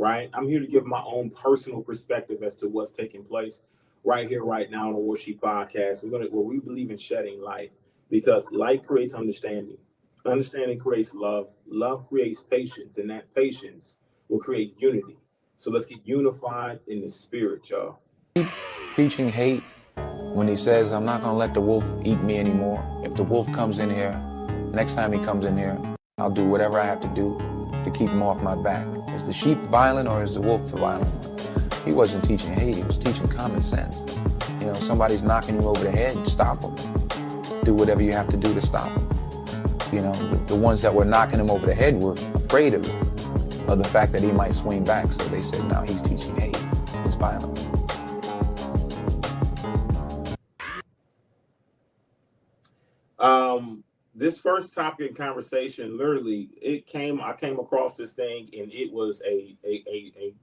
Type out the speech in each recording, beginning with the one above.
right? I'm here to give my own personal perspective as to what's taking place right here, right now on the Warsheep podcast. Where we believe in shedding light because light creates understanding. Understanding creates love. Love creates patience, and that patience will create unity. So let's get unified in the spirit, y'all. Preaching hate when he says, I'm not going to let the wolf eat me anymore. If the wolf comes in here, next time he comes in here, I'll do whatever I have to do to keep him off my back. Is the sheep violent or is the wolf violent? He wasn't teaching hate, he was teaching common sense. You know, somebody's knocking you over the head, stop them. Do whatever you have to do to stop them. You know, the ones that were knocking him over the head were afraid of the fact that he might swing back. So they said, no, he's teaching hate, he's violent. This first topic in conversation, literally, I came across this thing and it was a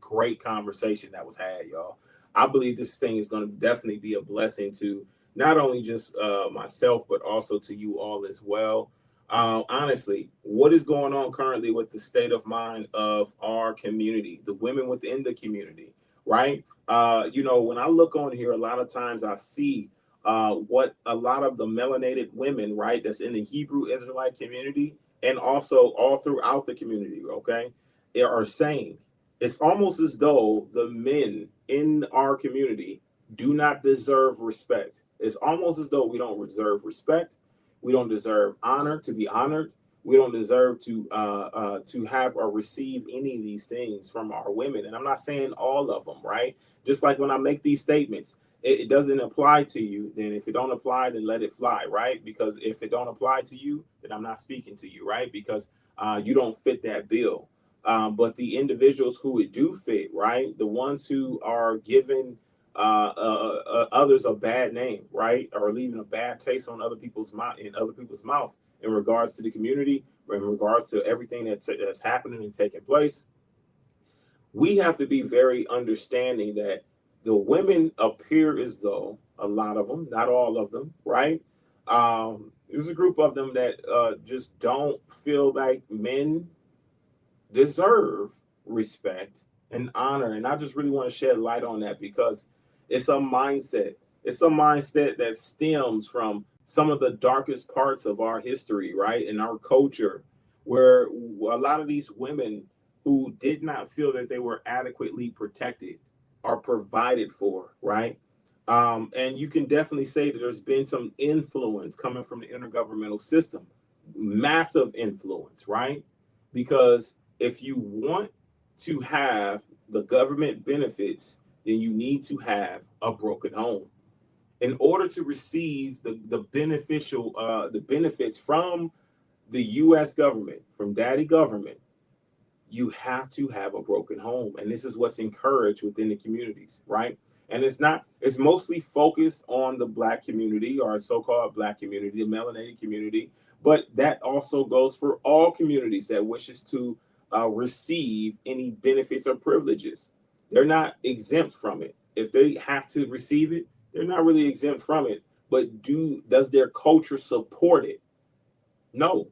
great conversation that was had, y'all. I believe this thing is going to definitely be a blessing to not only just myself, but also to you all as well. Honestly, what is going on currently with the state of mind of our community, the women within the community, right? When I look on here, a lot of times I see what a lot of the melanated women, right, that's in the Hebrew Israelite community and also all throughout the community, okay, they are saying it's almost as though the men in our community do not deserve respect. It's almost as though we don't deserve respect. We don't deserve honor, to be honored. We don't deserve to have or receive any of these things from our women. And I'm not saying all of them, right? Just like when I make these statements, it doesn't apply to you, then if it don't apply, then let it fly, right? Because if it don't apply to you, then I'm not speaking to you, right? Because you don't fit that bill. But the individuals who it do fit, right? The ones who are giving others a bad name, right? Or leaving a bad taste on other people's mouth in regards to the community, in regards to everything that's happening and taking place. We have to be very understanding that the women appear as though a lot of them, not all of them, right? There's a group of them that just don't feel like men deserve respect and honor. And I just really want to shed light on that because it's a mindset. It's a mindset that stems from some of the darkest parts of our history, right? And our culture, where a lot of these women who did not feel that they were adequately protected are provided for, right? And you can definitely say that there's been some influence coming from the intergovernmental system, massive influence, right? Because if you want to have the government benefits, then you need to have a broken home. In order to receive the benefits from the U.S. government, from daddy government, you have to have a broken home. And this is what's encouraged within the communities, right? And it's mostly focused on the Black community or so-called Black community, the melanated community. But that also goes for all communities that wishes to receive any benefits or privileges. They're not exempt from it. If they have to receive it, they're not really exempt from it. But does their culture support it? No.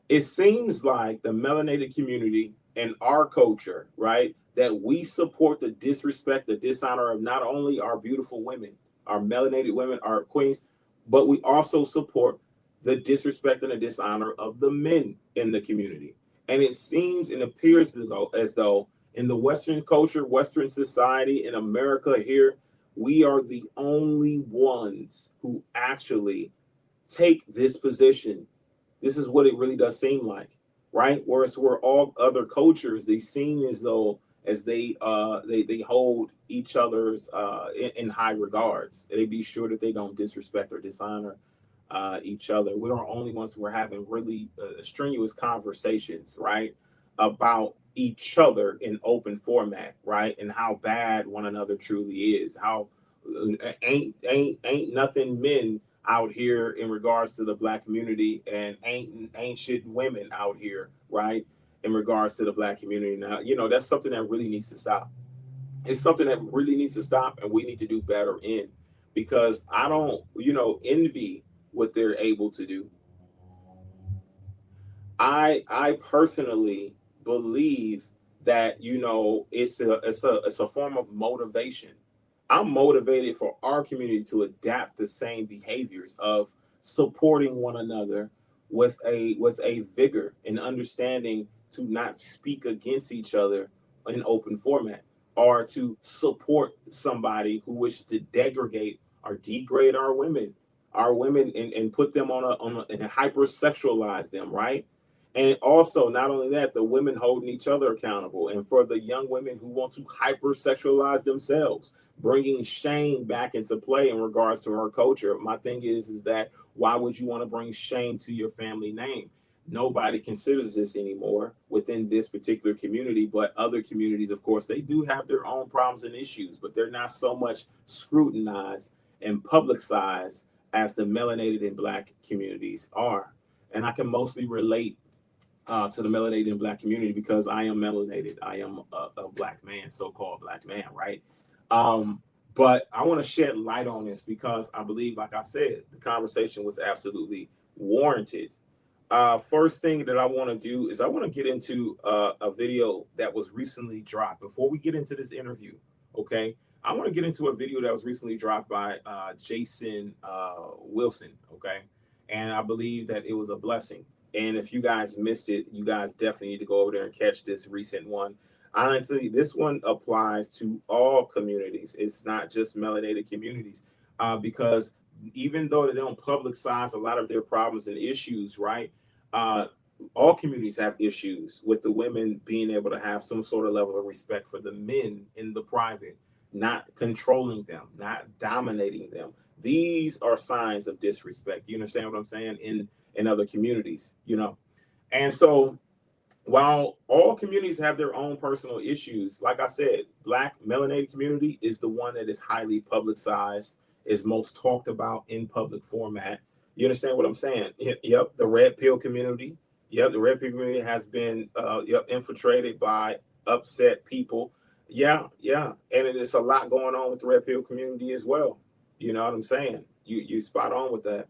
It seems like the melanated community and our culture, right, that we support the disrespect, the dishonor of not only our beautiful women, our melanated women, our queens, but we also support the disrespect and the dishonor of the men in the community. And it seems and appears as though in the Western culture, Western society, in America here, we are the only ones who actually take this position. This is what it really does seem like, right? Whereas where all other cultures, they seem as though as they hold each other's in high regards. They be sure that they don't disrespect or dishonor each other. We're the only ones who are having really strenuous conversations, right, about each other in open format, right, and how bad one another truly is. How ain't nothing men out here in regards to the Black community, and ain't shit women out here, right, in regards to the Black community. Now, that's something that really needs to stop. It's something that really needs to stop, and we need to do better in, because I don't, envy what they're able to do. I personally believe that, you know, it's a form of motivation. I'm motivated for our community to adapt the same behaviors of supporting one another with a vigor and understanding to not speak against each other in open format, or to support somebody who wishes to degrade or degrade our women, and put them and hypersexualize them, right? And also, not only that, the women holding each other accountable, and for the young women who want to hypersexualize themselves, bringing shame back into play in regards to our culture. My thing is that why would you want to bring shame to your family name? Nobody considers this anymore within this particular community, but other communities, of course, they do have their own problems and issues, but they're not so much scrutinized and publicized as the melanated and Black communities are. And I can mostly relate to the melanated and Black community because I am melanated. I am a Black man, so-called Black man, right? But I want to shed light on this because I believe, like I said, the conversation was absolutely warranted. First thing that I want to do is I want to get into a video that was recently dropped. Before we get into this interview, okay, I want to get into a video that was recently dropped by Jason Wilson, okay, and I believe that it was a blessing. And if you guys missed it, you guys definitely need to go over there and catch this recent one. Honestly, this one applies to all communities. It's not just melanated communities, because even though they don't publicize a lot of their problems and issues, right? Uh, all communities have issues with the women being able to have some sort of level of respect for the men in the private, not controlling them, not dominating them. These are signs of disrespect. You understand what I'm saying? In other communities, you know. And so while all communities have their own personal issues, like I said, Black melanated community is the one that is highly publicized, is most talked about in public format. You understand what I'm saying? Yep, the red pill community. Yep, the red pill community has been infiltrated by upset people. Yeah, and it's a lot going on with the red pill community as well. You know what I'm saying? You spot on with that.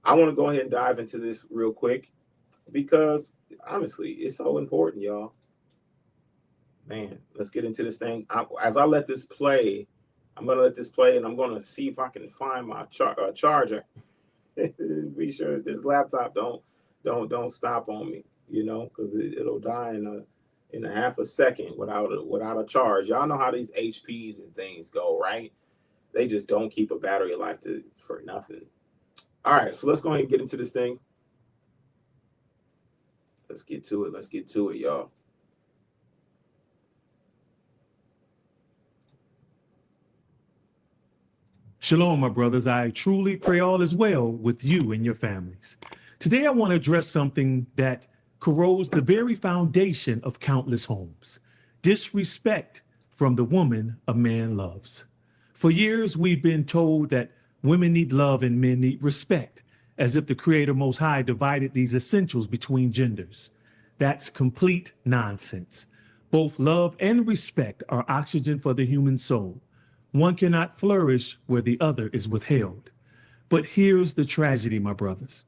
I want to go ahead and dive into this real quick because honestly, it's so important, y'all. Man, let's get into this thing. As I let this play, I'm gonna let this play, and I'm gonna see if I can find my charger. Be sure that this laptop don't stop on me, you know, because it'll die in a half a second without a charge. Y'all know how these HPs and things go, right? They just don't keep a battery life for nothing. All right, so let's go ahead and get into this thing. Let's get to it. Let's get to it, y'all. Shalom, my brothers. I truly pray all is well with you and your families. Today, I want to address something that corrodes the very foundation of countless homes: disrespect from the woman a man loves. For years, we've been told that women need love and men need respect, as if the Creator Most High divided these essentials between genders. That's complete nonsense. Both love and respect are oxygen for the human soul. One cannot flourish where the other is withheld. But here's the tragedy, my brothers.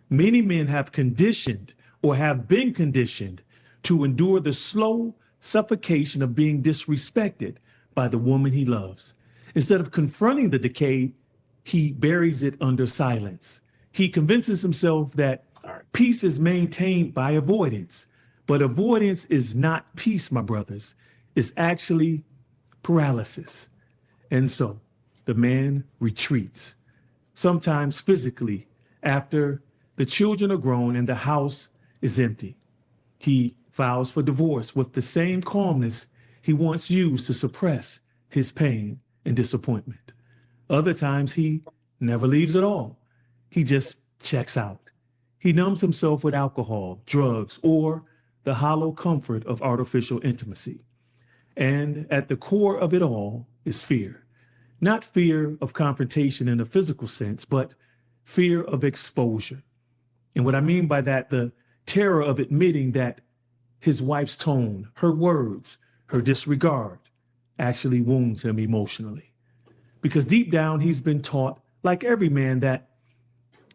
Many men have conditioned or have been conditioned to endure the slow suffocation of being disrespected by the woman he loves. Instead of confronting the decay, he buries it under silence. He convinces himself that peace is maintained by avoidance. But avoidance is not peace, my brothers. It's actually paralysis. And so the man retreats, sometimes physically, after the children are grown and the house is empty. He files for divorce with the same calmness he once used to suppress his pain and disappointment. Other times he never leaves at all. He just checks out. He numbs himself with alcohol, drugs, or the hollow comfort of artificial intimacy. And at the core of it all is fear. Not fear of confrontation in a physical sense, but fear of exposure. And what I mean by that, the terror of admitting that his wife's tone, her words, her disregard actually wounds him emotionally. Because deep down, he's been taught, like every man, that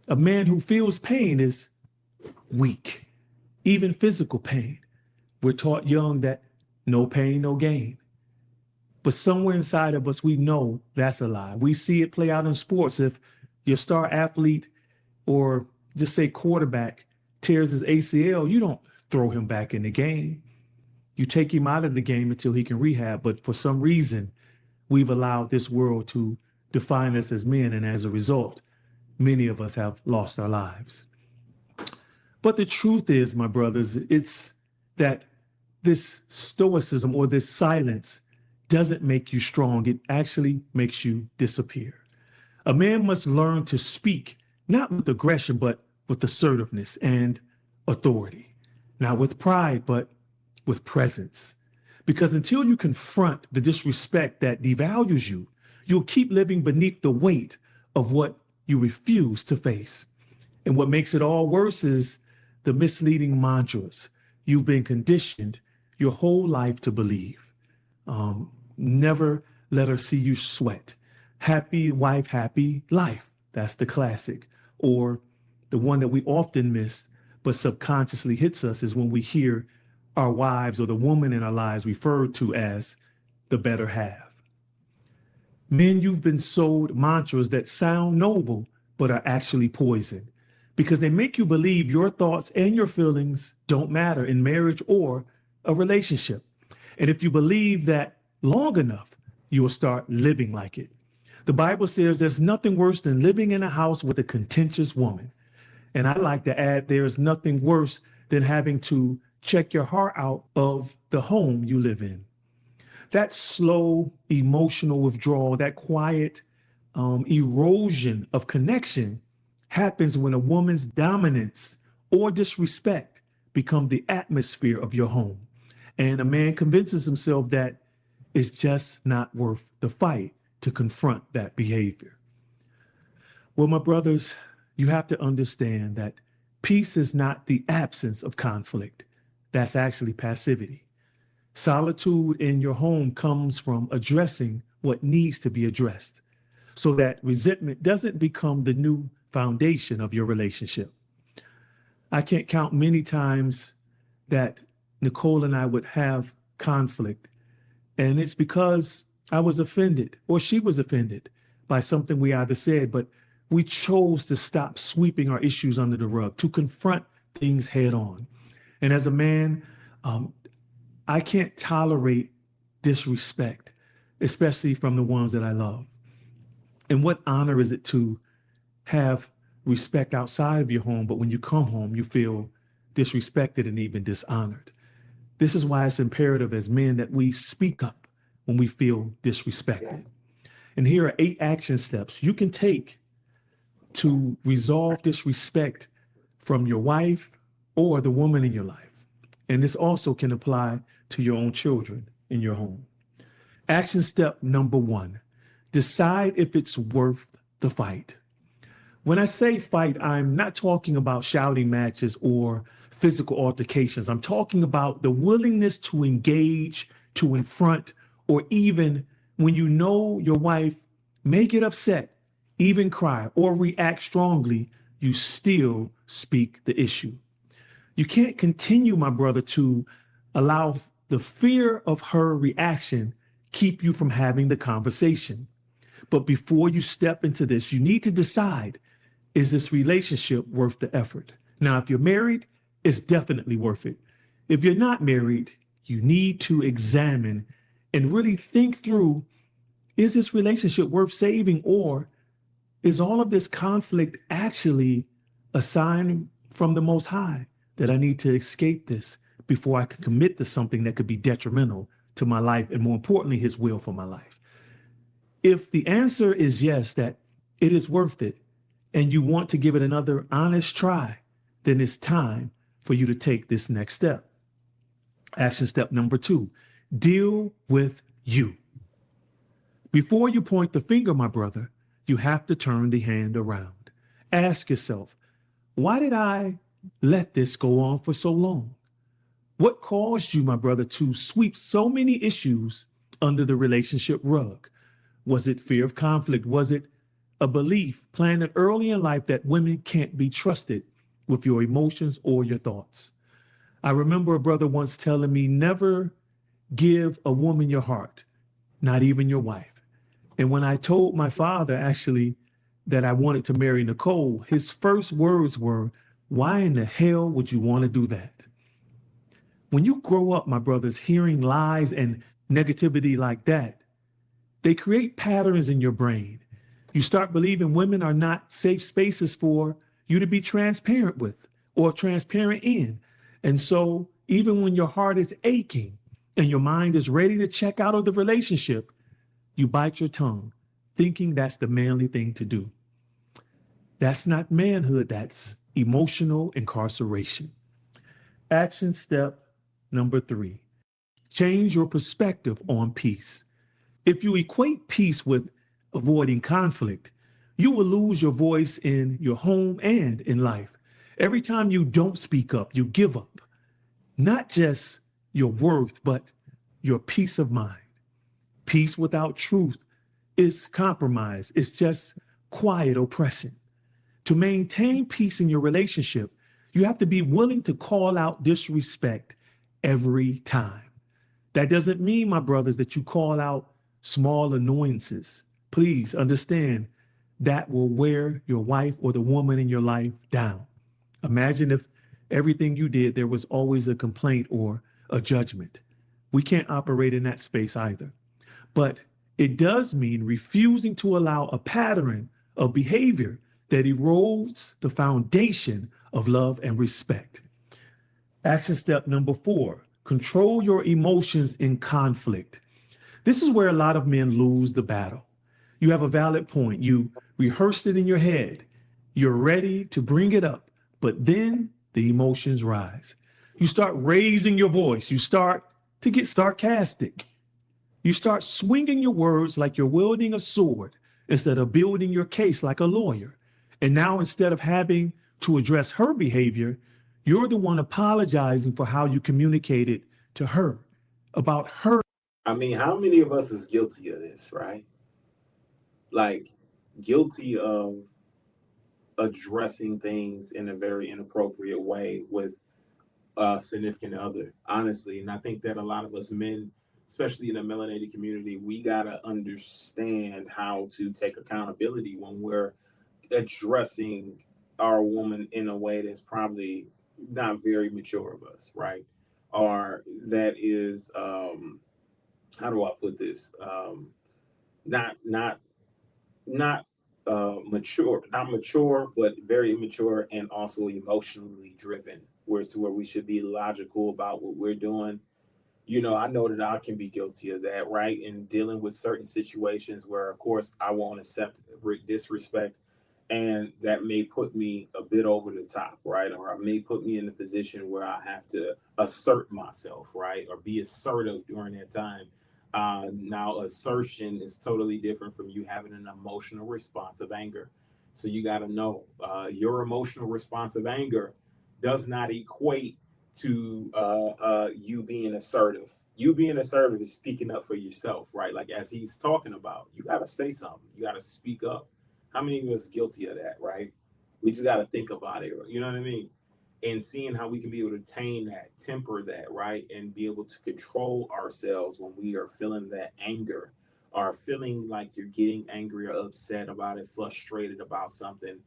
a man who feels pain is weak, even physical pain. We're taught young that no pain, no gain. But somewhere inside of us, we know that's a lie. We see it play out in sports. If your star athlete or just say quarterback tears his ACL, you don't throw him back in the game. You take him out of the game until he can rehab. But for some reason, we've allowed this world to define us as men. And as a result, many of us have lost our lives. But the truth is, my brothers, it's that this stoicism or this silence doesn't make you strong. It actually makes you disappear. A man must learn to speak, not with aggression, but with assertiveness and authority. Not with pride, but with presence. Because until you confront the disrespect that devalues you, you'll keep living beneath the weight of what you refuse to face. And what makes it all worse is the misleading mantras you've been conditioned your whole life to believe. Never let her see you sweat. Happy wife, happy life. That's the classic. Or the one that we often miss, but subconsciously hits us, is when we hear our wives or the woman in our lives referred to as the better half. Men, you've been sold mantras that sound noble, but are actually poison because they make you believe your thoughts and your feelings don't matter in marriage or a relationship. And if you believe that long enough, you will start living like it. The Bible says there's nothing worse than living in a house with a contentious woman. And I like to add, there's nothing worse than having to check your heart out of the home you live in. That slow emotional withdrawal, that quiet erosion of connection happens when a woman's dominance or disrespect become the atmosphere of your home. And a man convinces himself that it's just not worth the fight to confront that behavior. Well, my brothers, you have to understand that peace is not the absence of conflict. That's actually passivity. Solitude in your home comes from addressing what needs to be addressed so that resentment doesn't become the new foundation of your relationship. I can't count many times that Nicole and I would have conflict, and it's because I was offended or she was offended by something we either said, but we chose to stop sweeping our issues under the rug, to confront things head on. And as a man, I can't tolerate disrespect, especially from the ones that I love. And what honor is it to have respect outside of your home, but when you come home, you feel disrespected and even dishonored? This is why it's imperative as men that we speak up when we feel disrespected. And here are 8 action steps you can take to resolve disrespect from your wife or the woman in your life. And this also can apply to your own children in your home. Action step number 1, decide if it's worth the fight. When I say fight, I'm not talking about shouting matches or physical altercations. I'm talking about the willingness to engage, to confront, or even when you know your wife may get upset, even cry, or react strongly, you still speak the issue. You can't continue, my brother, to allow the fear of her reaction keep you from having the conversation. But before you step into this, you need to decide, is this relationship worth the effort? Now, if you're married, it's definitely worth it. If you're not married, you need to examine and really think through, is this relationship worth saving, or is all of this conflict actually a sign from the Most High that I need to escape this before I can commit to something that could be detrimental to my life and, more importantly, His will for my life? If the answer is yes, that it is worth it, and you want to give it another honest try, then it's time for you to take this next step. Action step number 2, deal with you. Before you point the finger, my brother, you have to turn the hand around. Ask yourself, why did I let this go on for so long? What caused you, my brother, to sweep so many issues under the relationship rug? Was it fear of conflict? Was it a belief planted early in life that women can't be trusted with your emotions or your thoughts? I remember a brother once telling me, never give a woman your heart, not even your wife. And when I told my father actually that I wanted to marry Nicole, his first words were, "Why in the hell would you want to do that?" When you grow up, my brothers, hearing lies and negativity like that, they create patterns in your brain. You start believing women are not safe spaces for you to be transparent with or transparent in. And so even when your heart is aching and your mind is ready to check out of the relationship, you bite your tongue, thinking that's the manly thing to do. That's not manhood, that's emotional incarceration. Action step number 3, change your perspective on peace. If you equate peace with avoiding conflict, you will lose your voice in your home and in life. Every time you don't speak up, you give up not just your worth, but your peace of mind. Peace without truth is compromise, it's just quiet oppression. To maintain peace in your relationship, you have to be willing to call out disrespect every time. That doesn't mean, my brothers, that you call out small annoyances. Please understand that will wear your wife or the woman in your life down. Imagine if everything you did, there was always a complaint or a judgment. We can't operate in that space either. But it does mean refusing to allow a pattern of behavior that erodes the foundation of love and respect. Action step number 4, control your emotions in conflict. This is where a lot of men lose the battle. You have a valid point. You rehearsed it in your head. You're ready to bring it up, but then the emotions rise. You start raising your voice. You start to get sarcastic. You start swinging your words like you're wielding a sword instead of building your case like a lawyer. And now instead of having to address her behavior, you're the one apologizing for how you communicated to her about her. I mean, how many of us is guilty of this, right? Like, guilty of addressing things in a very inappropriate way with a significant other, honestly. And I think that a lot of us men, especially in the melanated community, we gotta understand how to take accountability when we're addressing our woman in a way that's probably not very mature of us, right? Or that is how do I put this? Not not mature, not mature, but very immature and also emotionally driven. Whereas to where we should be logical about what we're doing. You know, I know that I can be guilty of that, right? In dealing with certain situations where, of course, I won't accept disrespect, and that may put me a bit over the top, right? Or it may put me in a position where I have to assert myself, right? Or be assertive during that time. Now, assertion is totally different from you having an emotional response of anger. So you got to know your emotional response of anger does not equate to you being assertive. You being assertive is speaking up for yourself, right? Like as he's talking about, you got to say something. You got to speak up. How many of us guilty of that, right? We just got to think about it. You know what I mean? And seeing how we can be able to tame that, temper that, right? And be able to control ourselves when we are feeling that anger or feeling like you're getting angry or upset about it, frustrated about something,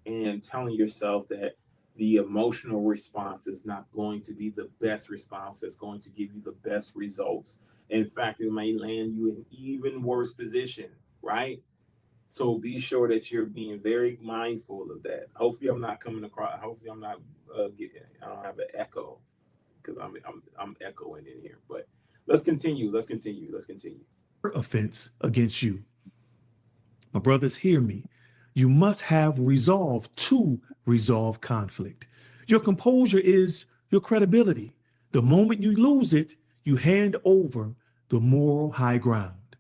and telling yourself that the emotional response is not going to be the best response that's going to give you the best results. In fact, it may land you in even worse position, right? So be sure that you're being very mindful of that. Hopefully, I'm not coming across. Hopefully, I'm not getting. I don't have an echo because I'm echoing in here. But let's continue. Let's continue. Let's continue. Offense against you. My brothers, hear me. You must have resolve to resolve conflict. Your composure is your credibility. The moment you lose it, you hand over the moral high ground.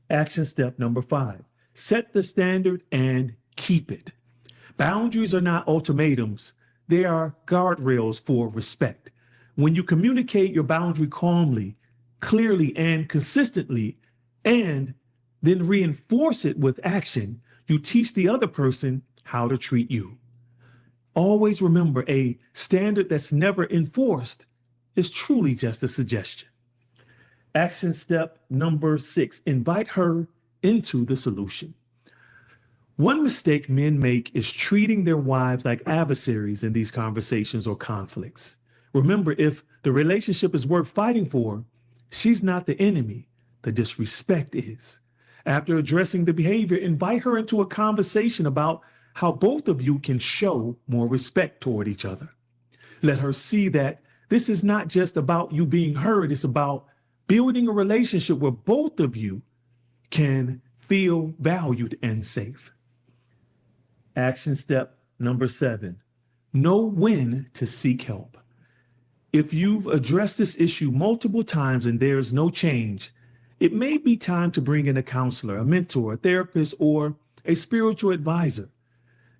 Action step number 5. Set the standard and keep it. Boundaries are not ultimatums. They are guardrails for respect. When you communicate your boundary calmly, clearly, and consistently, and then reinforce it with action, you teach the other person how to treat you. Always remember, a standard that's never enforced is truly just a suggestion. Action step number 6, invite her into the solution. One mistake men make is treating their wives like adversaries in these conversations or conflicts. Remember, if the relationship is worth fighting for, she's not the enemy, the disrespect is. After addressing the behavior, invite her into a conversation about how both of you can show more respect toward each other. Let her see that this is not just about you being heard, it's about building a relationship where both of you can feel valued and safe. Action step number 7, know when to seek help. If you've addressed this issue multiple times and there's no change, it may be time to bring in a counselor, a mentor, a therapist, or a spiritual advisor,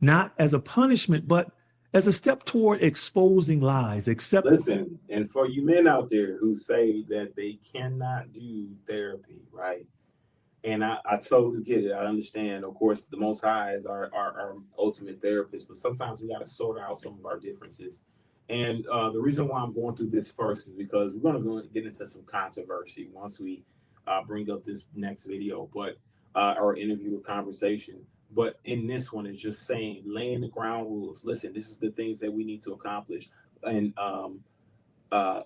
not as a punishment, but as a step toward exposing lies. Listen, and for you men out there who say that they cannot do therapy, right? And I totally get it. I understand. Of course, the Most High is our ultimate therapist, but sometimes we got to sort out some of our differences. And the reason why I'm going through this first is because we're going to go get into some controversy once we bring up this next video, but our interview or conversation. But in this one, it's just saying, laying the ground rules. Listen, this is the things that we need to accomplish. And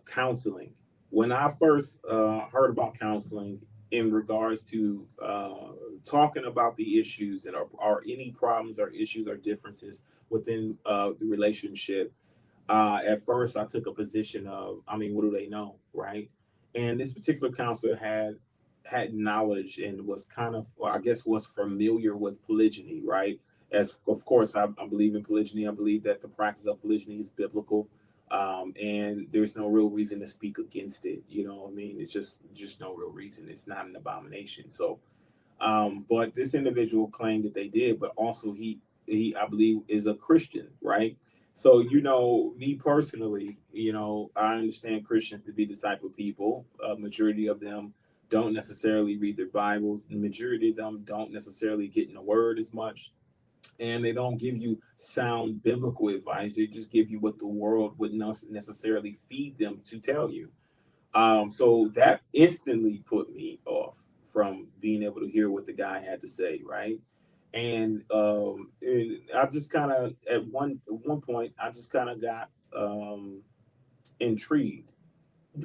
counseling. When I first heard about counseling, in regards to talking about the issues and are any problems or issues or differences within the relationship. At first, I took a position of, I mean, what do they know, right? And this particular counselor had knowledge and was kind of, well, I guess, was familiar with polygyny, right? As of course, I believe in polygyny. I believe that the practice of polygyny is biblical. And there's no real reason to speak against it. You know what I mean? It's just no real reason. It's not an abomination. So, but this individual claimed that they did, but also he I believe is a Christian, right? So, you know, me personally, you know, I understand Christians to be the type of people, majority of them don't necessarily read their Bibles. The majority of them don't necessarily get in the word as much, and they don't give you sound biblical advice. They just give you what the world would not necessarily feed them to tell you. So that instantly put me off from being able to hear what the guy had to say, right? And I just kind of at one point I just kind of got intrigued,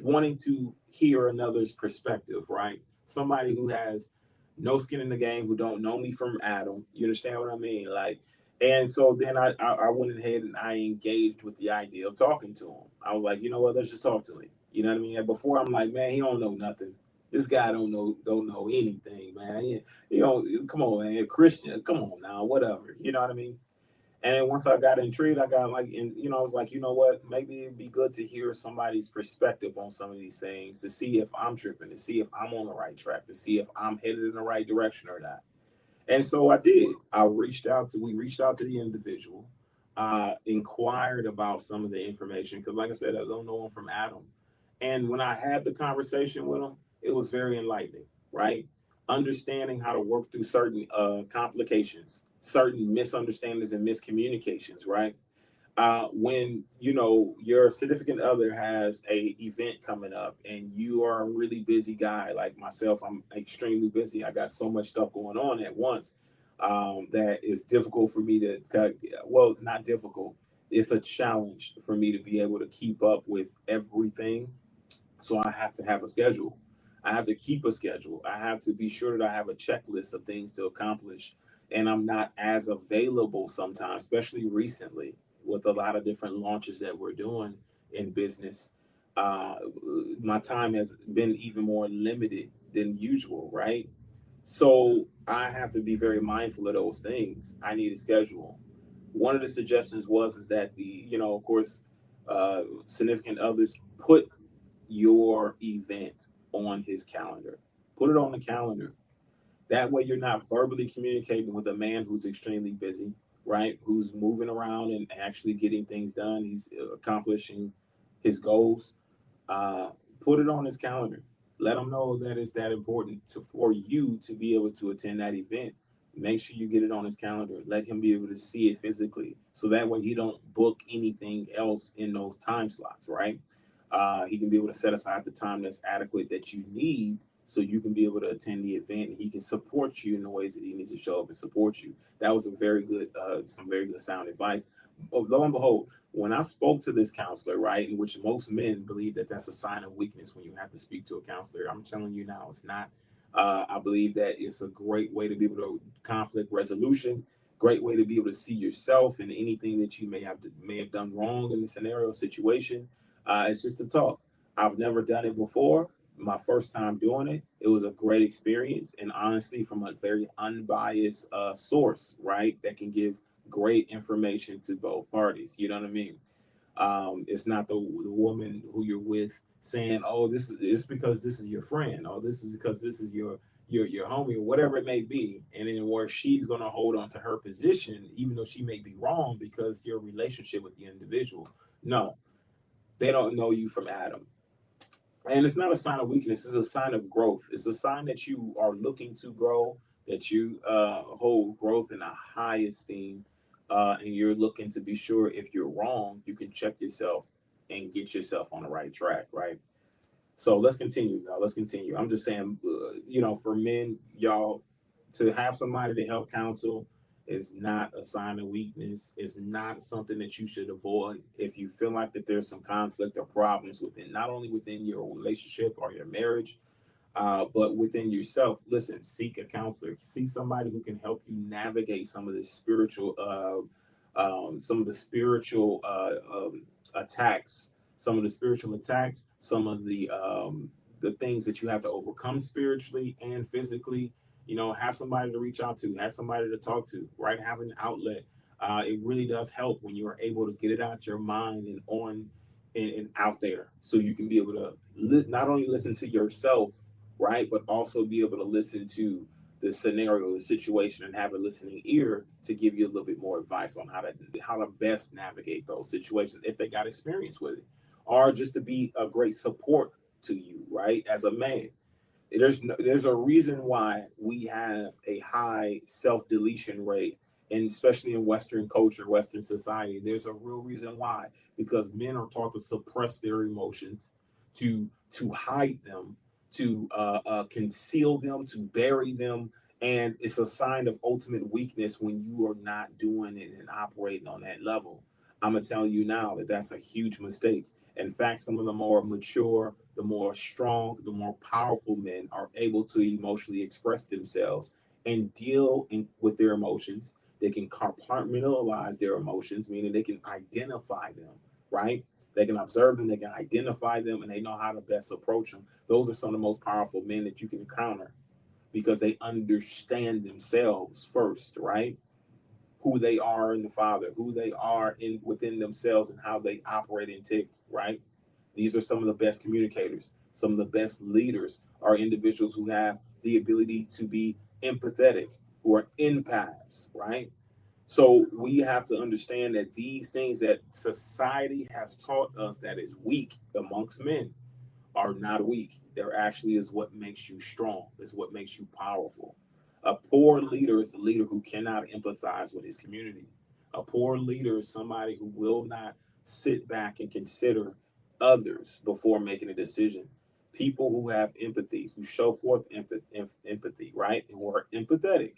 wanting to hear another's perspective, right? Somebody who has no skin in the game, who don't know me from Adam. You understand what I mean? Like, and so then I went ahead and I engaged with the idea of talking to him. I was like, you know what, let's just talk to him. You know what I mean? And before I'm like, man, he don't know nothing. This guy don't know anything, man. You know, come on, man, Christian, come on now, whatever. You know what I mean? And then once I got intrigued, I got like, and you know, I was like, you know what? Maybe it'd be good to hear somebody's perspective on some of these things to see if I'm tripping, to see if I'm on the right track, to see if I'm headed in the right direction or not. And so I did. We reached out to the individual, inquired about some of the information because, like I said, I don't know him from Adam. And when I had the conversation with him, it was very enlightening, right? Understanding how to work through certain complications, certain misunderstandings and miscommunications, right? When you know your significant other has a event coming up and you are a really busy guy like myself, I'm extremely busy. I got so much stuff going on at once that is difficult for me to, well, not difficult, it's a challenge for me to be able to keep up with everything. So I have to have a schedule. I have to keep a schedule. I have to be sure that I have a checklist of things to accomplish. And I'm not as available sometimes, especially recently with a lot of different launches that we're doing in business. Uh, my time has been even more limited than usual, right? So I have to be very mindful of those things. I need a schedule. One of the suggestions was is that of course, significant others put your event on his calendar. Put it on the calendar. That way, you're not verbally communicating with a man who's extremely busy, right? Who's moving around and actually getting things done. He's accomplishing his goals. Uh, Put it on his calendar. Let him know that it's that important for you to be able to attend that event. Make sure you get it on his calendar. Let him be able to see it physically, so that way he don't book anything else in those time slots, right? He can be able to set aside the time that's adequate that you need so you can be able to attend the event, and he can support you in the ways that he needs to show up and support you. That was a very good, some very good sound advice. But lo and behold, when I spoke to this counselor, right, in which most men believe that that's a sign of weakness when you have to speak to a counselor, I'm telling you now, it's not. I believe that it's a great way to be able to conflict resolution, great way to be able to see yourself and anything that you may have done wrong in the scenario situation. It's just a talk. I've never done it before. My first time doing it, it was a great experience, and honestly, from a very unbiased source, right, that can give great information to both parties. You know what I mean? It's not the woman who you're with saying, "Oh, this is it's because this is your friend," or "This is because this is your homie," or whatever it may be, and then where she's gonna hold on to her position, even though she may be wrong because your relationship with the individual. No, they don't know you from Adam. And it's not a sign of weakness, it's a sign of growth. It's a sign that you are looking to grow, that you hold growth in a high esteem, and you're looking to be sure if you're wrong, you can check yourself and get yourself on the right track, right? So let's continue, y'all. Let's continue. I'm just saying, for men, y'all, to have somebody to help counsel is not a sign of weakness. It's not something that you should avoid. If you feel like that there's some conflict or problems within, not only within your relationship or your marriage, but within yourself, listen, seek a counselor. Seek somebody who can help you navigate some of the spiritual attacks, some of the spiritual attacks, some of the things that you have to overcome spiritually and physically. Have somebody to reach out to, have somebody to talk to, right? Have an outlet. It really does help when you are able to get it out your mind and on and out there, so you can be able to not only listen to yourself, right, but also be able to listen to the scenario, the situation, and have a listening ear to give you a little bit more advice on how to best navigate those situations if they got experience with it, or just to be a great support to you, right, as a man. There's a reason why we have a high self-deletion rate, and especially in Western culture, Western society. There's a real reason why, because men are taught to suppress their emotions, to hide them, to conceal them, to bury them, and it's a sign of ultimate weakness when you are not doing it and operating on that level. I'm gonna tell you now that that's a huge mistake. In fact, some of the more mature, the more strong, the more powerful men are able to emotionally express themselves and with their emotions. They can compartmentalize their emotions, meaning they can identify them, right? They can observe them, they can identify them, and they know how to best approach them. Those are some of the most powerful men that you can encounter because they understand themselves first, right? Who they are in the Father, who they are in within themselves, and how they operate and tick, right? These are some of the best communicators. Some of the best leaders are individuals who have the ability to be empathetic, who are empaths, right? So we have to understand that these things that society has taught us that is weak amongst men are not weak. They're actually is what makes you strong, is what makes you powerful. A poor leader is a leader who cannot empathize with his community. A poor leader is somebody who will not sit back and consider others before making a decision. People who have empathy, who show forth empathy, right? And who are empathetic,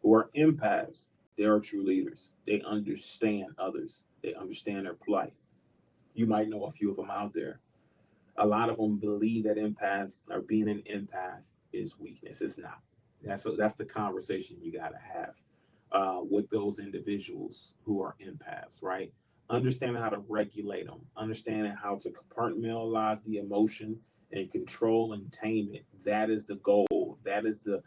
who are empaths, they are true leaders. They understand others, they understand their plight. You might know a few of them out there. A lot of them believe that empaths or being an empath is weakness. It's not. That's the conversation you got to have with those individuals who are empaths, right? Understanding how to regulate them, understanding how to compartmentalize the emotion and control and tame it. That is the goal. That is the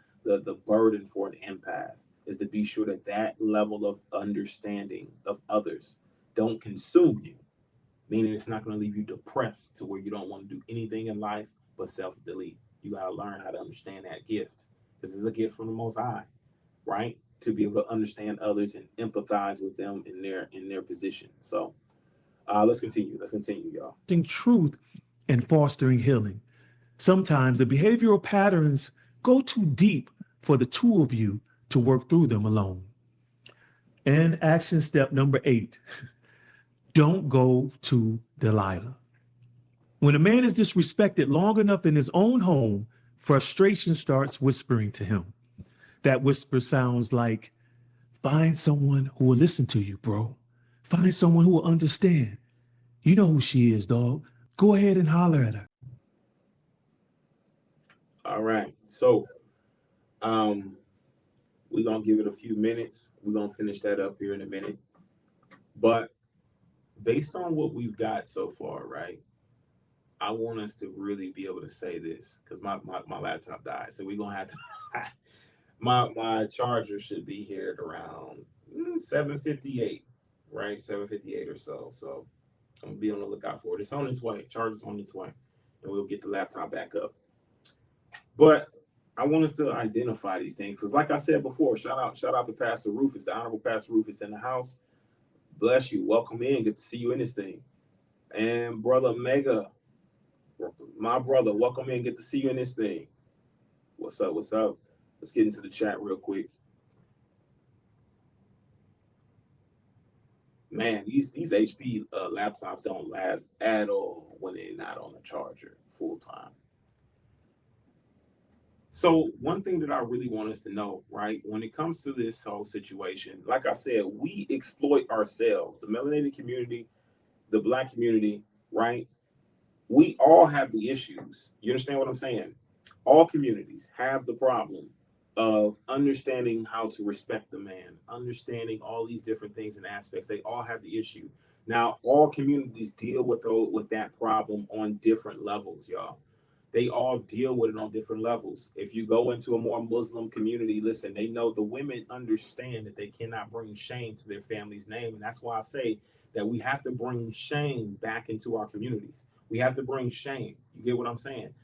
burden for an empath, is to be sure that that level of understanding of others don't consume you, meaning it's not going to leave you depressed to where you don't want to do anything in life but self-delete. You got to learn how to understand that gift. This is a gift from the Most High, right? To be able to understand others and empathize with them in their position. So let's continue. Let's continue, y'all. Truth and fostering healing. Sometimes the behavioral patterns go too deep for the two of you to work through them alone. And action step number 8, don't go to Delilah. When a man is disrespected long enough in his own home, frustration starts whispering to him. That whisper sounds like, find someone who will listen to you, bro. Find someone who will understand. You know who she is, dog. Go ahead and holler at her. All right. So we're gonna give it a few minutes. We're gonna finish that up here in a minute. But based on what we've got so far, right? I want us to really be able to say this because my laptop died. So we're gonna have to my charger should be here at around 7:58, right? 7:58 or so. So I'm gonna be on the lookout for it. It's on its way. Charger's on its way. And we'll get the laptop back up. But I want us to identify these things. Because like I said before, shout out to Pastor Rufus, the Honorable Pastor Rufus in the house. Bless you. Welcome in. Good to see you in this thing. And Brother Mega, my brother, welcome in. Good to see you in this thing. What's up? What's up? Let's get into the chat real quick. Man, these HP laptops don't last at all when they're not on the charger full time. So one thing that I really want us to know, right, when it comes to this whole situation, like I said, we exploit ourselves, the melanated community, the Black community, right? We all have the issues. You understand what I'm saying? All communities have the problem of understanding how to respect the man, understanding all these different things and aspects. They all have the issue. Now, all communities deal with that problem on different levels, y'all. They all deal with it on different levels. If you go into a more Muslim community, listen, they know the women understand that they cannot bring shame to their family's name. And that's why I say that we have to bring shame back into our communities. We have to bring shame. You get what I'm saying?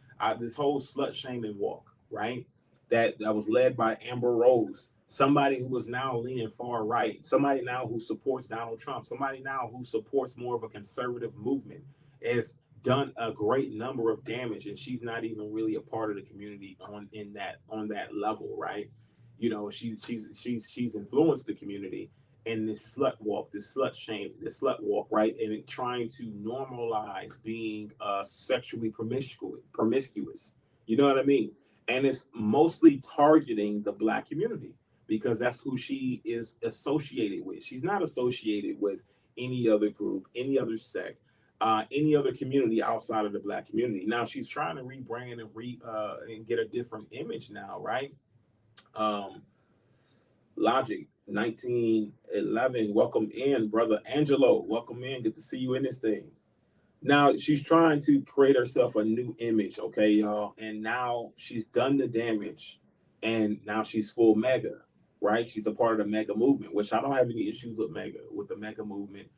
This whole slut shaming walk, right? That was led by Amber Rose, somebody who was now leaning far right, somebody now who supports Donald Trump, somebody now who supports more of a conservative movement, is done a great number of damage, and she's not even really a part of the community on that level, right? You know, she's influenced the community in this slut walk, this slut shame, this slut walk, right? And trying to normalize being sexually promiscuous. You know what I mean? And it's mostly targeting the Black community because that's who she is associated with. She's not associated with any other group, any other sect, any other community outside of the Black community. Now she's trying to rebrand and get a different image now, right? Logic 1911, welcome in, brother Angelo. Welcome in. Good to see you in this thing. Now she's trying to create herself a new image, okay, y'all. And now she's done the damage, and now she's full mega, right? She's a part of the mega movement, which I don't have any issues with the mega movement,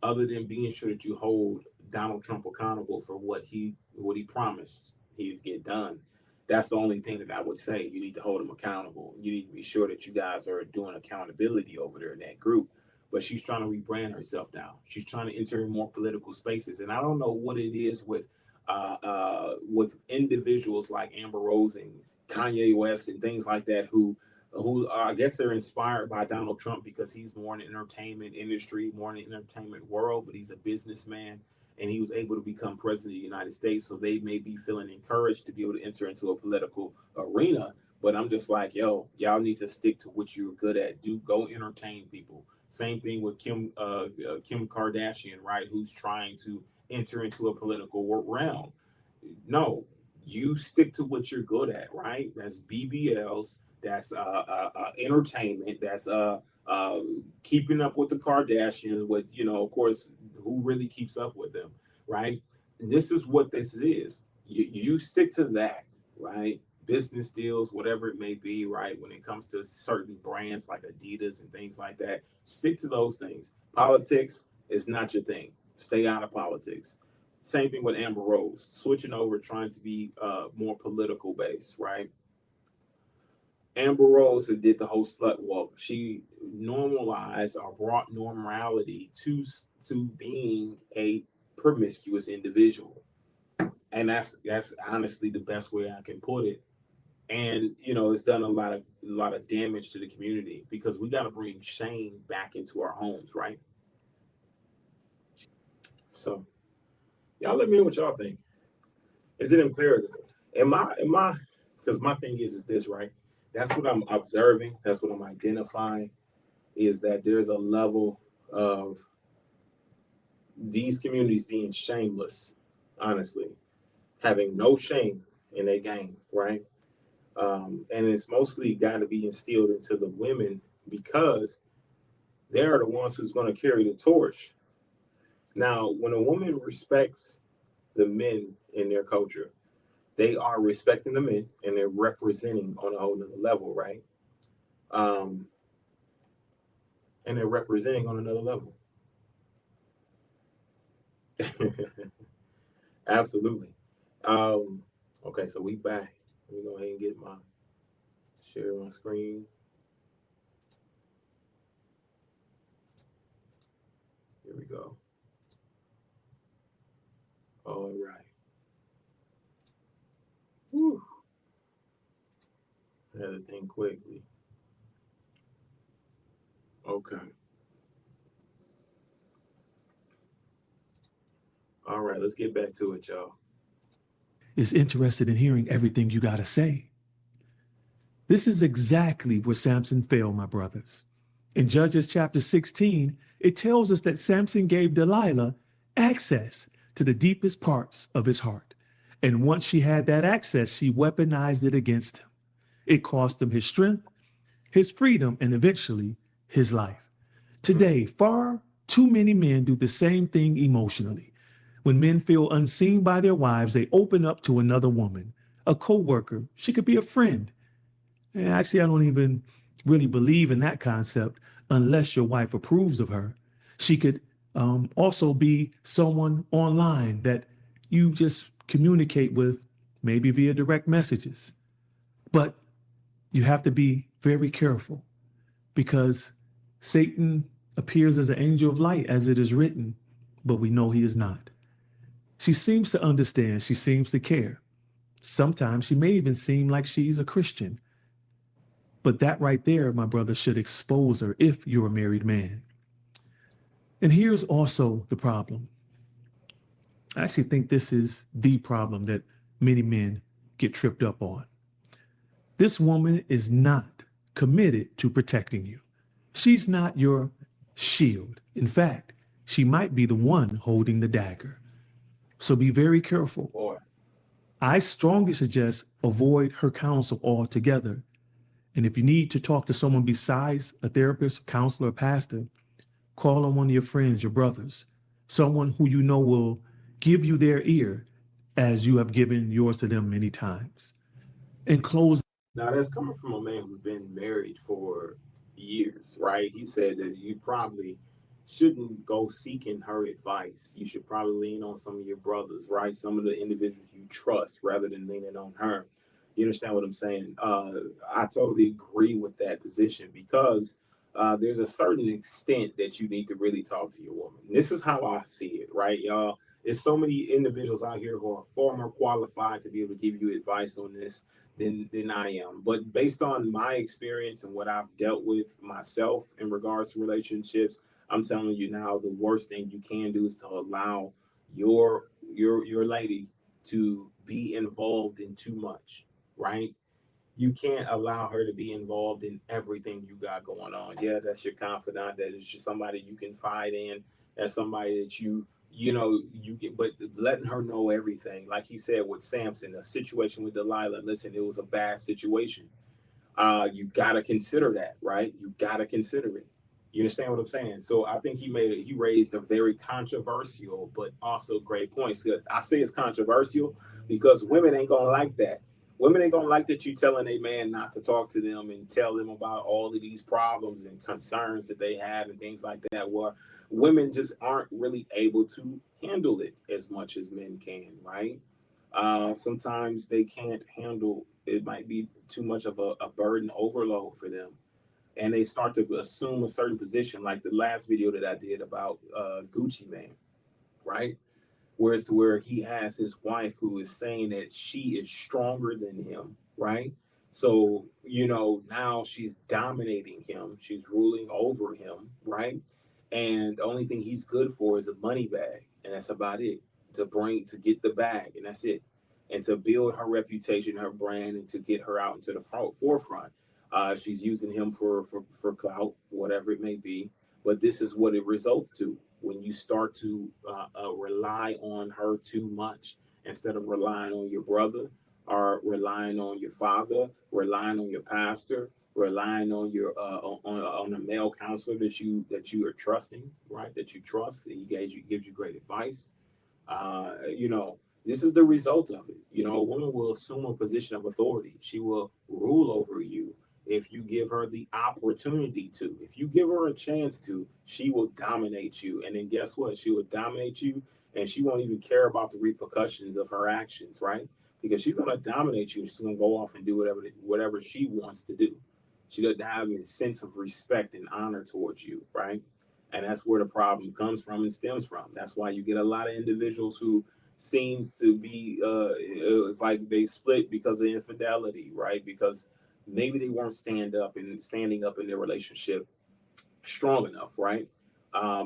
other than being sure that you hold Donald Trump accountable for what he promised he'd get done. That's the only thing that I would say. You need to hold him accountable. You need to be sure that you guys are doing accountability over there in that group. But she's trying to rebrand herself now. She's trying to enter in more political spaces, and I don't know what it is with individuals like Amber Rose and Kanye West and things like that who I guess they're inspired by Donald Trump because he's more in the entertainment industry, more in the entertainment world, but he's a businessman and he was able to become president of the United States. So they may be feeling encouraged to be able to enter into a political arena. But I'm just like, yo, y'all need to stick to what you're good at. Go entertain people. Same thing with Kim Kardashian, right? Who's trying to enter into a political realm. No, you stick to what you're good at, right? That's BBLs. That's entertainment. That's keeping up with the Kardashians. With of course, who really keeps up with them, right? This is what this is. You stick to that, right? Business deals, whatever it may be, right? When it comes to certain brands like Adidas and things like that, stick to those things. Politics is not your thing. Stay out of politics. Same thing with Amber Rose, switching over, trying to be more political based, right? Amber Rose, who did the whole slut walk, she normalized or brought normality to being a promiscuous individual, and that's honestly the best way I can put it. And it's done a lot of damage to the community because we got to bring shame back into our homes, right? So y'all let me know what y'all think. Is it imperative? Am I because my thing is this, right? That's what I'm observing, that's what I'm identifying, is that there's a level of these communities being shameless, honestly, having no shame in their game, right? And it's mostly got to be instilled into the women because they're the ones who's going to carry the torch. Now, when a woman respects the men in their culture, they are respecting the men and they're representing on a whole nother level, right? Um, and they're representing on another level. Absolutely. Um, okay, so we back. Let me go ahead and get my share my screen. Here we go. All right. Whew. I had to think quickly. Okay. All right, let's get back to it, y'all. Is interested in hearing everything you got to say. This is exactly where Samson failed, my brothers. In Judges chapter 16, it tells us that Samson gave Delilah access to the deepest parts of his heart. And once she had that access, she weaponized it against him. It cost him his strength, his freedom, and eventually his life. Today, far too many men do the same thing emotionally. When men feel unseen by their wives, they open up to another woman, a co-worker. She could be a friend. And actually, I don't even really believe in that concept unless your wife approves of her. She could also be someone online that you just communicate with, maybe via direct messages. But you have to be very careful because Satan appears as an angel of light, as it is written, but we know he is not. She seems to understand, she seems to care. Sometimes she may even seem like she's a Christian. But that right there, my brother, should expose her if you're a married man. And here's also the problem. I actually think this is the problem that many men get tripped up on. This woman is not committed to protecting you. She's not your shield. In fact, she might be the one holding the dagger. So be very careful. Boy. I strongly suggest avoid her counsel altogether. And if you need to talk to someone besides a therapist, counselor, pastor, call on one of your friends, your brothers, someone who you know will give you their ear as you have given yours to them many times. And close. Now that's coming from a man who's been married for years, right? He said that you probably shouldn't go seeking her advice. You should probably lean on some of your brothers, right? Some of the individuals you trust rather than leaning on her. You understand what I'm saying? I totally agree with that position because there's a certain extent that you need to really talk to your woman. And this is how I see it, right, y'all? There's so many individuals out here who are far more qualified to be able to give you advice on this than I am. But based on my experience and what I've dealt with myself in regards to relationships, I'm telling you now, the worst thing you can do is to allow your lady to be involved in too much, right? You can't allow her to be involved in everything you got going on. Yeah, that's your confidant. That is just somebody you confide in. That's somebody that you know you get. But letting her know everything, like he said with Samson, a situation with Delilah. Listen, it was a bad situation. You gotta consider that, right? You gotta consider it. You understand what I'm saying? So I think he raised a very controversial but also great points. I say it's controversial because women ain't gonna like that. Women ain't gonna like that you telling a man not to talk to them and tell them about all of these problems and concerns that they have and things like that. Where women just aren't really able to handle it as much as men can, right? Sometimes they can't handle it, might be too much of a burden overload for them. And they start to assume a certain position, like the last video that I did about Gucci Man, right? Whereas to where he has his wife who is saying that she is stronger than him, right? So, now she's dominating him, she's ruling over him, right? And the only thing he's good for is a money bag, and that's about it. To get the bag, and that's it. and to build her reputation, her brand, and to get her out into the forefront. She's using him for clout, whatever it may be. But this is what it results to when you start to rely on her too much instead of relying on your brother or relying on your father, relying on your pastor, relying on your on a male counselor that you are trusting, right? That you trust, that he gives you great advice. You know, this is the result of it. You know, a woman will assume a position of authority. She will rule over you if you give her the opportunity to. If you give her a chance to, she will dominate you. And then guess what? She will dominate you and she won't even care about the repercussions of her actions, right? Because she's going to dominate you. She's going to go off and do whatever she wants to do. She doesn't have a sense of respect and honor towards you, right? And that's where the problem comes from and stems from. That's why you get a lot of individuals who seems to be it's like they split because of infidelity, right? Because maybe they weren't standing up in their relationship strong enough, right?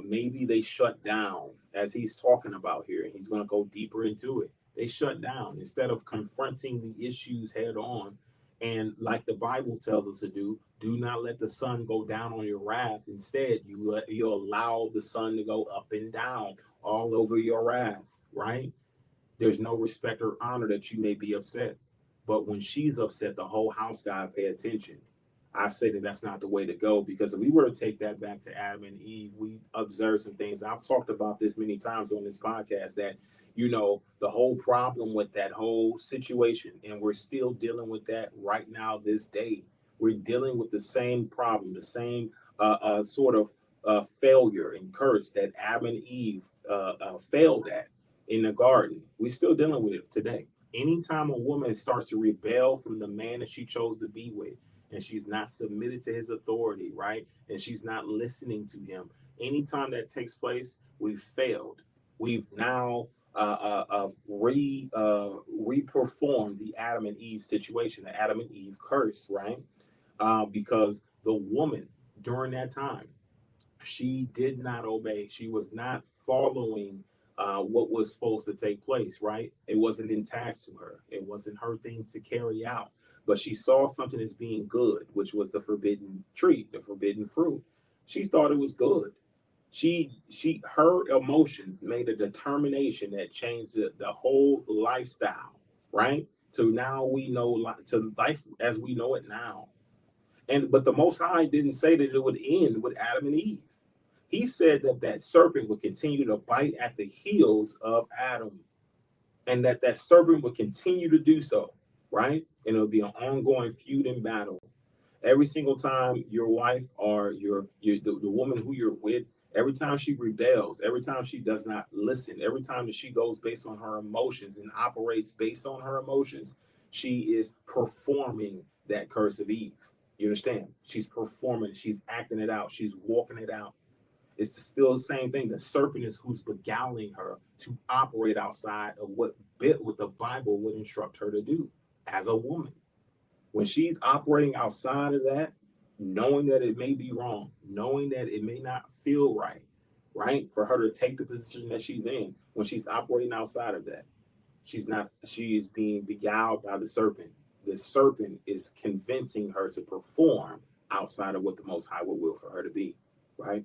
Maybe they shut down, as he's talking about here, and he's going to go deeper into it. They shut down instead of confronting the issues head on. And like the Bible tells us to do not let the sun go down on your wrath. Instead, you allow the sun to go up and down all over your wrath, right? There's no respect or honor that you may be upset. But when she's upset, the whole house got to pay attention. I say that that's not the way to go, because if we were to take that back to Adam and Eve, we observe some things. I've talked about this many times on this podcast that, you know, the whole problem with that whole situation, and we're still dealing with that right now, this day. We're dealing with the same problem, the same sort of failure and curse that Adam and Eve failed at in the garden. We're still dealing with it today. Anytime a woman starts to rebel from the man that she chose to be with, and she's not submitted to his authority, right? And she's not listening to him. Anytime that takes place, we've failed. We've now reperformed the Adam and Eve situation, the Adam and Eve curse, right? Because the woman during that time, she did not obey. She was not following what was supposed to take place, right? It wasn't in task to her. It wasn't her thing to carry out. But she saw something as being good, which was the forbidden tree, the forbidden fruit. She thought it was good. Her emotions made a determination that changed the whole lifestyle, right? To now we know, to life as we know it now. But the Most High didn't say that it would end with Adam and Eve. He said that that serpent would continue to bite at the heels of Adam, and that serpent would continue to do so, right? And it'll be an ongoing feud and battle. Every single time your wife or the woman who you're with, every time she rebels, every time she does not listen, every time that she goes based on her emotions and operates based on her emotions, she is performing that curse of Eve. You understand? She's performing, she's acting it out, she's walking it out. It's still the same thing. The serpent is who's beguiling her to operate outside of what the Bible would instruct her to do as a woman. When she's operating outside of that, knowing that it may be wrong, knowing that it may not feel right, right, for her to take the position that she's in, when she's operating outside of that, she is being beguiled by the serpent. The serpent is convincing her to perform outside of what the Most High would will for her to be, right?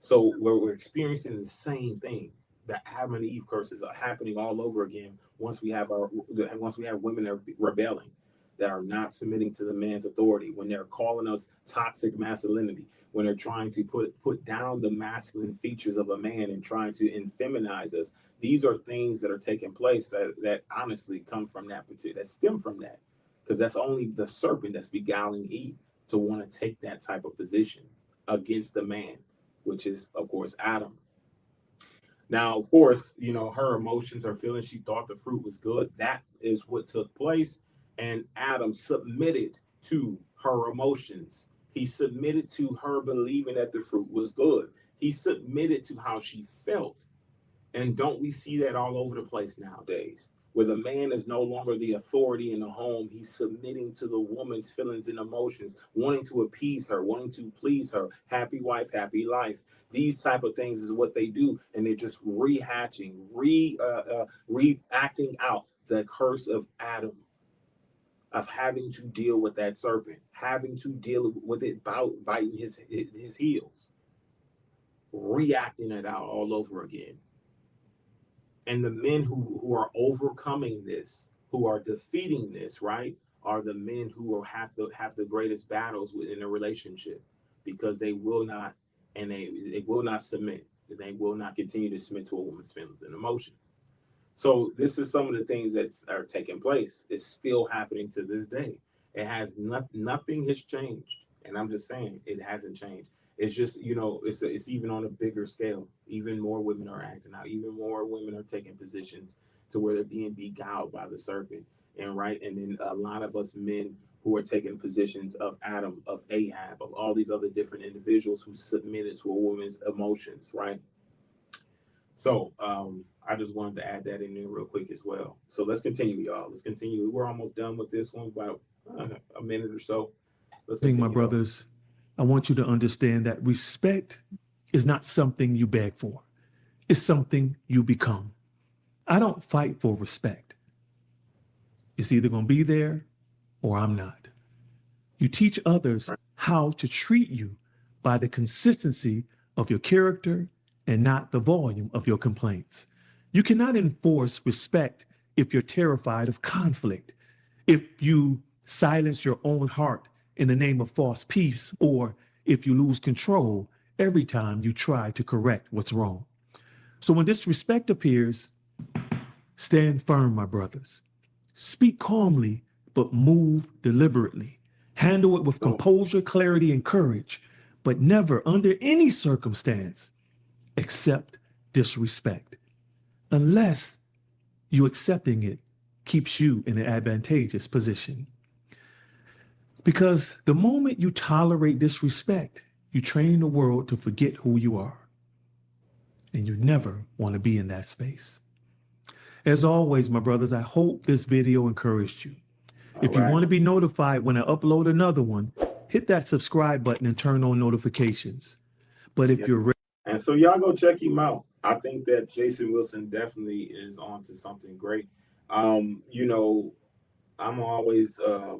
So we're experiencing the same thing. The Adam and Eve curses are happening all over again once we have women that are rebelling, that are not submitting to the man's authority, when they're calling us toxic masculinity, when they're trying to put down the masculine features of a man and trying to infeminize us. These are things that are taking place that honestly come from that stem from that, because that's only the serpent that's beguiling Eve to want to take that type of position against the man, which is, of course, Adam. Now, of course, you know, her emotions, her feelings, she thought the fruit was good. That is what took place. And Adam submitted to her emotions. He submitted to her believing that the fruit was good. He submitted to how she felt. And don't we see that all over the place nowadays? Where the man is no longer the authority in the home. He's submitting to the woman's feelings and emotions, wanting to appease her, wanting to please her. Happy wife, happy life. These type of things is what they do, and they're just rehatching, reacting out the curse of Adam, of having to deal with that serpent, having to deal with it biting his heels, reacting it out all over again. And the men who are overcoming this, who are defeating this, right, are the men who will have to have the greatest battles within a relationship, because they will not, and they will not submit. They will not continue to submit to a woman's feelings and emotions. So this is some of the things that are taking place. It's still happening to this day. It has nothing has changed, and I'm just saying it hasn't changed. It's just, it's even on a bigger scale. Even more women are acting out. Even more women are taking positions to where they're being beguiled by the serpent, and then a lot of us men who are taking positions of Adam, of Ahab, of all these other different individuals who submitted to a woman's emotions, right? So I just wanted to add that in there real quick as well. So let's continue, y'all. Let's continue. We're almost done with this one, about a minute or so. Let's continue, my brothers, I want you to understand that respect is not something you beg for. It's something you become. I don't fight for respect. It's either going to be there or I'm not. You teach others how to treat you by the consistency of your character and not the volume of your complaints. You cannot enforce respect if you're terrified of conflict, if you silence your own heart in the name of false peace, or if you lose control every time you try to correct what's wrong. So when disrespect appears, stand firm, my brothers. Speak calmly, but move deliberately. Handle it with composure, clarity, and courage, but never under any circumstance accept disrespect, unless you accepting it keeps you in an advantageous position. Because the moment you tolerate disrespect, you train the world to forget who you are. And you never want to be in that space. As always, my brothers, I hope this video encouraged you. If you want to be notified when I upload another one, hit that subscribe button and turn on notifications. But if you're ready, and so y'all go check him out. I think that Jason Wilson definitely is on to something great. I'm always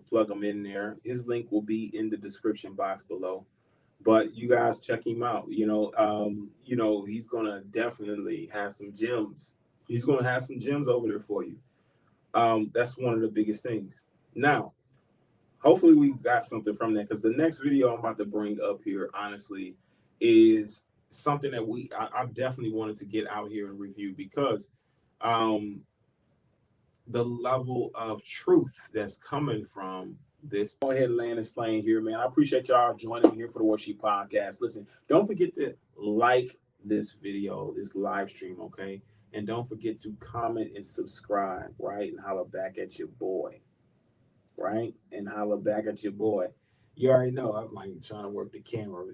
plug him in there. His link will be in the description box below. But you guys check him out. He's gonna definitely have some gems. He's gonna have some gems over there for you. That's one of the biggest things. Now, hopefully we got something from that, because the next video I'm about to bring up here, honestly, is something that I definitely wanted to get out here and review, because the level of truth that's coming from this. Go ahead and land this plane here, man. I appreciate y'all joining me here for the Warsheep Podcast. Listen, don't forget to like this video, this live stream, okay? And don't forget to comment and subscribe, right? And holler back at your boy, right? And holler back at your boy. You already know I'm like trying to work the camera.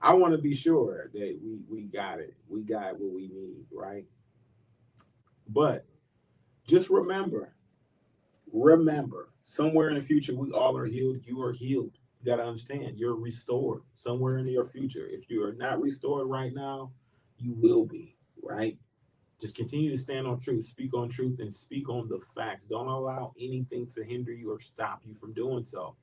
I want to be sure that we got it. We got what we need, right? But just remember, somewhere in the future, we all are healed. You are healed. You got to understand, you're restored somewhere in your future. If you are not restored right now, you will be, right? Just continue to stand on truth, speak on truth, and speak on the facts. Don't allow anything to hinder you or stop you from doing so.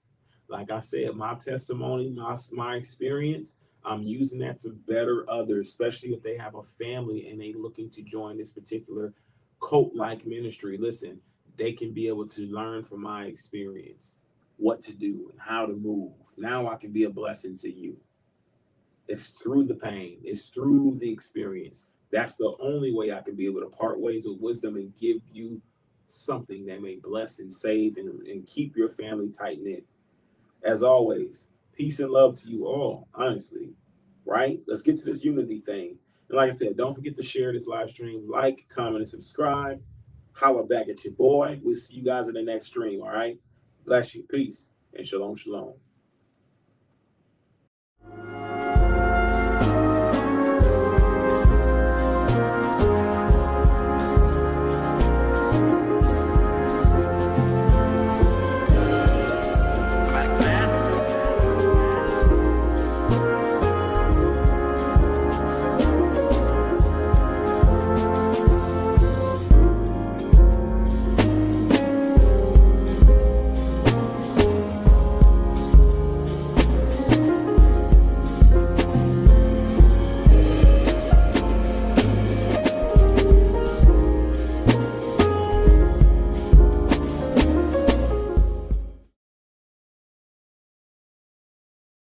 Like I said, my testimony, my experience, I'm using that to better others, especially if they have a family and they looking to join this particular cult-like ministry. Listen, they can be able to learn from my experience what to do and how to move. Now I can be a blessing to you. It's through the pain. It's through the experience. That's the only way I can be able to part ways with wisdom and give you something that may bless and save and keep your family tight-knit. As always, peace and love to you all, honestly, right? Let's get to this unity thing. And like I said, don't forget to share this live stream, like, comment, and subscribe. Holler back at your boy. We'll see you guys in the next stream, all right? Bless you. Peace and shalom, shalom.